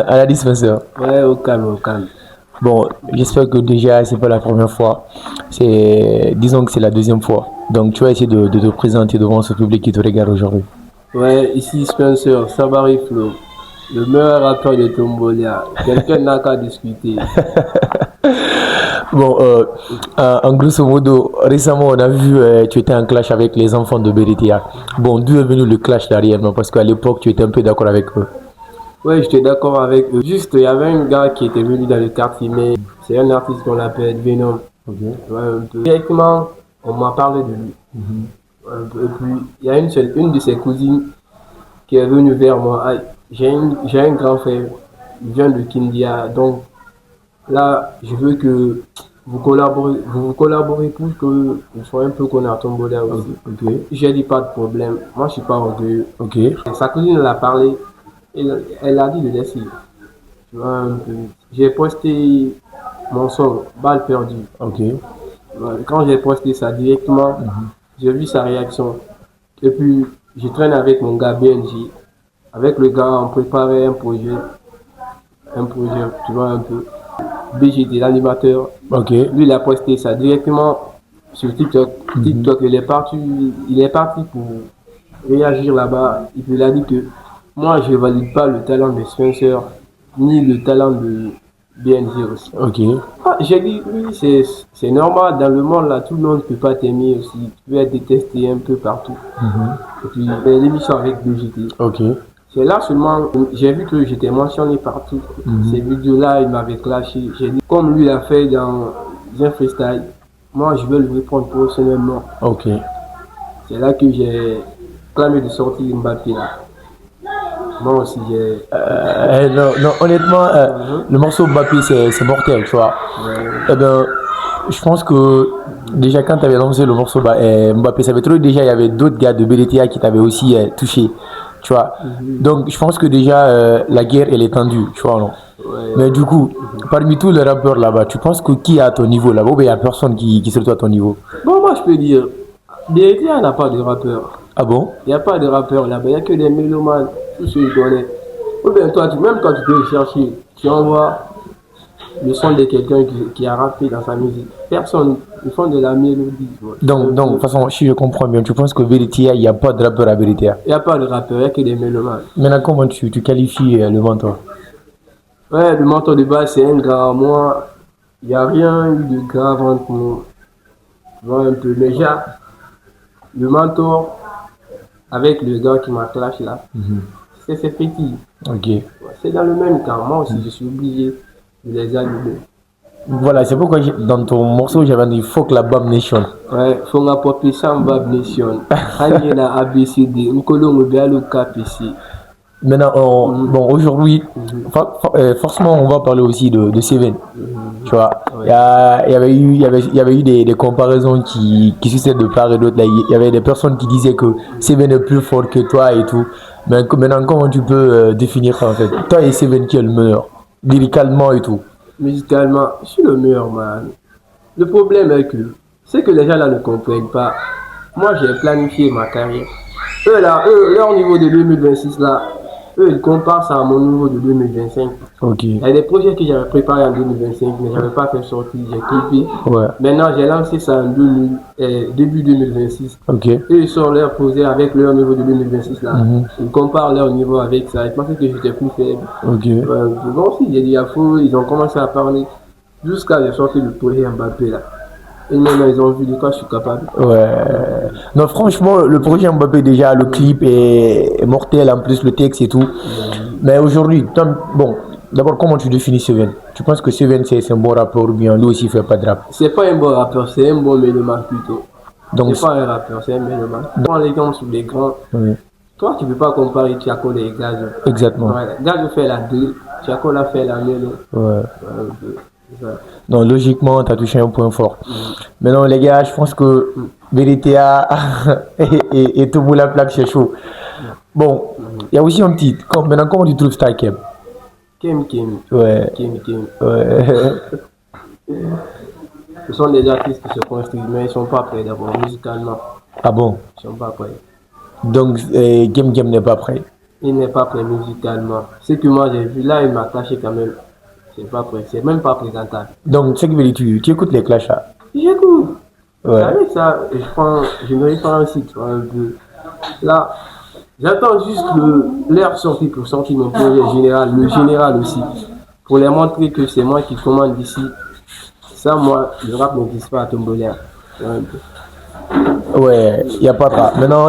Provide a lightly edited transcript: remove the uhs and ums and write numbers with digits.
À la dispensaire. Ouais, au calme, au calme. Bon, j'espère que déjà, c'est pas la première fois. Disons que c'est la deuxième fois. Donc, tu vas essayer de te présenter devant ce public qui te regarde aujourd'hui. Ouais, ici Spencer, Sabari Flow, le meilleur rappeur de Tombolia. Quelqu'un n'a qu'à discuter. Bon, en grosso modo, récemment, on a vu, tu étais en clash avec les enfants de Beritia. Bon, d'où est venu le clash derrière? Non, parce qu'à l'époque, tu étais un peu d'accord avec eux. Ouais, j'étais d'accord avec eux. Juste, il y avait un gars qui était venu dans le quartier, mais c'est un artiste qu'on appelle Venom. Ok. Ouais, un peu. Directement, on m'a parlé de lui. Un peu. Et puis, il y a une de ses cousines qui est venue vers moi. Ah, j'ai un grand frère, il vient de Kindia. Donc là, je veux que vous collaborez pour que je sois un peu qu'on a Tombola aussi. Ok. J'ai dit pas de problème. Moi, je suis pas orgueilleux. Ok. Sa cousine elle a parlé. Elle a dit de laisser. Tu vois, un peu. J'ai posté mon son, balle perdue. Ok. Quand j'ai posté ça directement, j'ai vu sa réaction. Et puis, je traîne avec mon gars BNJ. Avec le gars, on préparait un projet, tu vois un peu. BGT, l'animateur, Ok. lui, il a posté ça directement sur TikTok. TikTok, il est parti pour réagir là-bas. Et puis, il a dit que moi, je ne valide pas le talent de Spencer, ni le talent de BNG aussi. Ok. Ah, j'ai dit, oui, c'est normal, dans le monde, là, tout le monde ne peut pas t'aimer aussi. Tu peux être détesté un peu partout. Et puis, l'émission avec BGT. Ok. C'est là seulement, j'ai vu que j'étais mentionné partout. Ces vidéos-là, il m'avait clashé. J'ai dit, comme lui l'a fait dans un freestyle, moi, je vais le répondre professionnellement. Ok. C'est là que j'ai clamé de sortir Mbappé là. Moi aussi, j'ai. Non, non, honnêtement, le morceau Mbappé, c'est mortel, tu vois. Eh ben, je pense que déjà quand tu avais lancé le morceau Mbappé, ça avait trop déjà, il y avait d'autres gars de BDTA qui t'avaient aussi touché, tu vois. Donc je pense que déjà la guerre elle est tendue, tu vois, non. Ouais. Mais du coup, parmi tous les rappeurs là-bas, tu penses que qui est à ton niveau là-bas ou bien il n'y a personne qui se trouve à ton niveau? Bon, moi, je peux dire, BTA n'a pas de rappeur. Ah bon? Il n'y a pas de rappeur là-bas, il n'y a que des mélomanes, tous ceux qui connaissent. Ou bien toi, même quand tu peux chercher, tu envoies le son de quelqu'un qui a rappé dans sa musique. Personne, ils font de la mélodie. Donc, de toute façon, si je comprends bien, tu penses que BDTA, il n'y a pas de rappeur à BDTA? Il n'y a pas de rappeur, il n'y a que des mélomanes. Maintenant, comment tu qualifies le mentor? Ouais, le mentor de base, c'est un gars. Moi, il n'y a rien eu de grave entre nous. Tu vois un peu. Mais déjà, le mentor, avec le gars qui m'a clash là, c'est petit. Ok. C'est dans le même camp. Moi aussi, je suis obligé de les allumer. Voilà, c'est pourquoi dans ton morceau, j'avais dit Fuck la Bab Nation. Ouais, faut nga popi samba nation. Hanye na ABCD, nkolo ngobialo KPC. Maintenant, bon, aujourd'hui, forcément, on va parler aussi de Seven. Tu vois, il y avait eu des comparaisons qui succèdent de part et d'autre. Là, il y avait des personnes qui disaient que Seven est plus fort que toi et tout. Mais maintenant, comment tu peux définir ça en fait? Toi et Seven, qui est le meilleur? Lyricalement et tout. Musicalement, je suis le meilleur, man. Le problème c'est que les gens là ne comprennent pas. Moi, j'ai planifié ma carrière. Eux là, leur niveau de 2026 là, eux ils comparent ça à mon niveau de 2025. Ok. Il y a des projets que j'avais préparés en 2025, mais j'avais pas fait sortir, j'ai clippé. Ouais. Maintenant, j'ai lancé ça en début 2026. Ok. Eux, ils sortent leur projet avec leur niveau de 2026 là. Ils comparent leur niveau avec ça. Ils pensaient que j'étais plus faible. Ok. Bon, aussi, j'ai dit à faux, ils ont commencé à parler jusqu'à j'ai sorti le projet Mbappé là. Et maintenant, ils ont vu de quoi je suis capable. Ouais. Non, franchement, le projet Mbappé, déjà, le clip est mortel, en plus le texte et tout. Mais aujourd'hui, bon, d'abord, comment tu définis Seven? Tu penses que Seven, c'est un bon rappeur ou bien lui aussi il fait pas de rap? C'est pas un bon rappeur, c'est un bon mélomane plutôt. Donc, C'est pas un rappeur, c'est un mélomane. Prends l'exemple sur les grands. oui, Toi, tu peux pas comparer Thiago et Gazo. exactement. Ouais, Gazo fait la 2, Thiago l'a fait la mélo. Ouais. Ouais. Non, logiquement, tu as touché un point fort. Maintenant, les gars, je pense que VDTA et tout la plaque, c'est chaud. Bon, il y a aussi un petit. Maintenant, comment tu trouves Starkem? Kim. Ouais. Kim. Ouais. Ce sont des artistes qui se construisent, mais ils sont pas prêts d'abord, musicalement. Ah bon? Ils sont pas prêts. Donc, Game n'est pas prêt. il n'est pas prêt musicalement. Ce que moi j'ai vu là, il m'a caché quand même. C'est pas prêt, c'est même pas présentable. Donc, ce qui veut dire tu écoutes les clashs là. J'écoute. Ouais. Avec ça, je me réfère aussi, tu vois, un peu. Là, j'attends juste l'air sorti pour sortir mon projet général, le général aussi. Pour les montrer que c'est moi qui commande ici. Ça, moi, le rap n'existe pas à Tombolère. Ouais, il n'y a pas de rap. Maintenant,